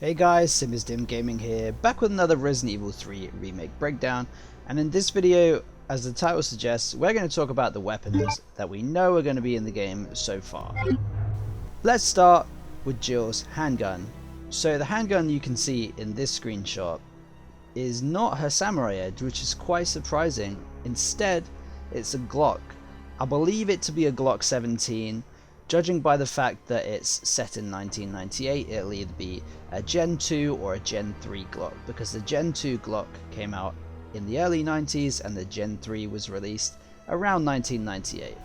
Hey guys, SimizDim Gaming here, back with another Resident Evil 3 Remake breakdown, and in this video, as the title suggests, we're going to talk about the weapons that we know are going to be in the game so far. Let's start with Jill's handgun. So the handgun you can see in this screenshot is not her samurai edge, which is quite surprising. Instead, it's a Glock. I believe it to be a Glock 17. Judging by the fact that it's set in 1998, it'll either be a Gen 2 or a Gen 3 Glock, because the Gen 2 Glock came out in the early 90s and the Gen 3 was released around 1998.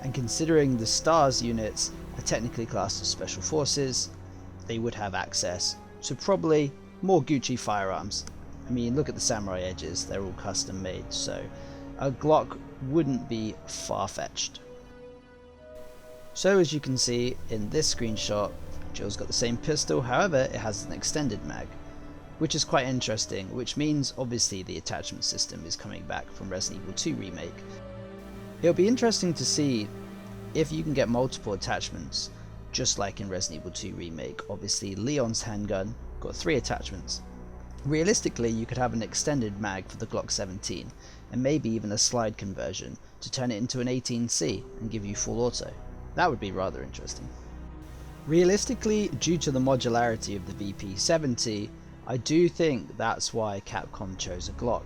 And considering the STARS units are technically classed as Special Forces, they would have access to probably more Gucci firearms. I mean, look at the samurai edges, they're all custom made, so a Glock wouldn't be far-fetched. So as you can see in this screenshot, Jill's got the same pistol, however it has an extended mag, which is quite interesting, which means obviously the attachment system is coming back from Resident Evil 2 Remake. It'll be interesting to see if you can get multiple attachments, just like in Resident Evil 2 Remake. Obviously Leon's handgun got 3 attachments. Realistically, you could have an extended mag for the Glock 17, and maybe even a slide conversion to turn it into an 18C and give you full auto. That would be rather interesting. Realistically, due to the modularity of the VP70, I do think that's why Capcom chose a Glock.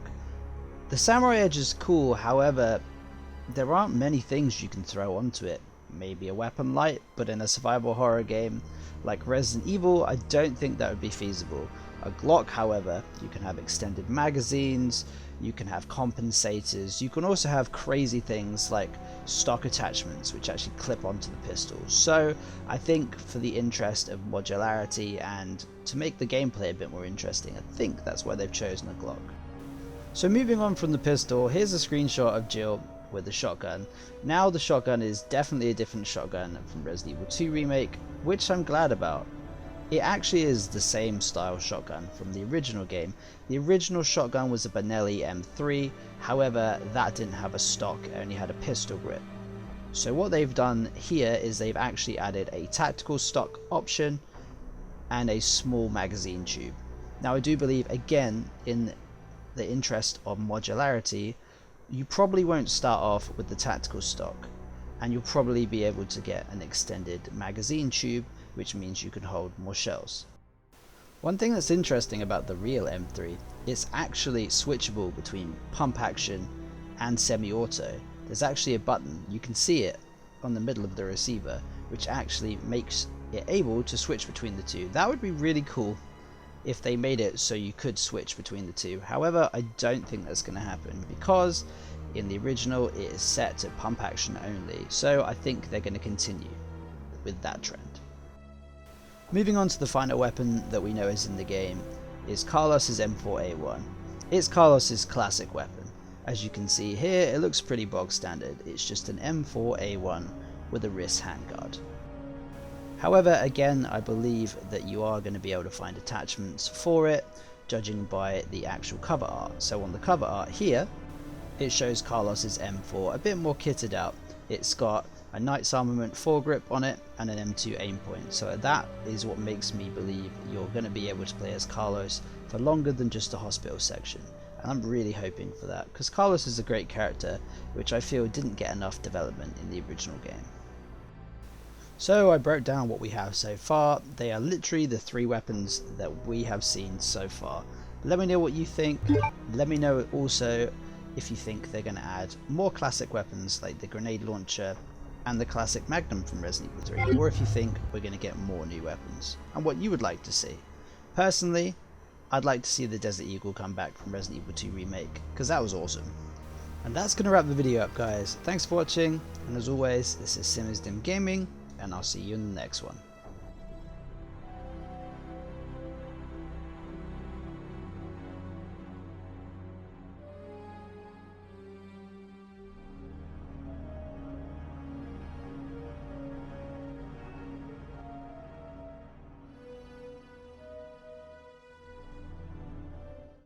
The samurai edge is cool, however, there aren't many things you can throw onto it. Maybe a weapon light, but in a survival horror game like Resident Evil, I don't think that would be feasible. A Glock, however, you can have extended magazines, you can have compensators, you can also have crazy things like stock attachments which actually clip onto the pistol. So I think for the interest of modularity and to make the gameplay a bit more interesting, I think that's why they've chosen a Glock. So moving on from the pistol, here's a screenshot of Jill with the shotgun. Now the shotgun is definitely a different shotgun from Resident Evil 2 Remake, which I'm glad about. It actually is the same style shotgun from the original game. The original shotgun was a Benelli M3, however that didn't have a stock, it only had a pistol grip. So what they've done here is they've actually added a tactical stock option and a small magazine tube. Now I do believe, again, in the interest of modularity, you probably won't start off with the tactical stock, and you'll probably be able to get an extended magazine tube, which means you can hold more shells. One thing that's interesting about the real M3, it's actually switchable between pump action and semi-auto. There's actually a button, you can see it on the middle of the receiver, which actually makes it able to switch between the two. That would be really cool if they made it so you could switch between the two. However, I don't think that's going to happen, because in the original it is set to pump action only, so I think they're going to continue with that trend. Moving on to the final weapon that we know is in the game is Carlos's M4A1. It's Carlos's classic weapon. As you can see here, it looks pretty bog standard. It's just an M4A1 with a wrist handguard. However, again, I believe that you are going to be able to find attachments for it, judging by the actual cover art. So on the cover art here, it shows Carlos's M4 a bit more kitted out. It's got a Knight's Armament foregrip on it and an M2 aim point, so that is what makes me believe you're going to be able to play as Carlos for longer than just the hospital section, and I'm really hoping for that, because Carlos is a great character which I feel didn't get enough development in the original game. So I broke down what we have so far. They are literally the 3 weapons that we have seen so far. Let me know what you think. Let me know also if you think they're going to add more classic weapons like the grenade launcher and the classic Magnum from Resident Evil 3, or if you think we're going to get more new weapons, and what you would like to see. Personally, I'd like to see the Desert Eagle come back from Resident Evil 2 Remake, because that was awesome. And that's going to wrap the video up, guys. Thanks for watching, and as always, this is SimizDim Gaming, and I'll see you in the next one.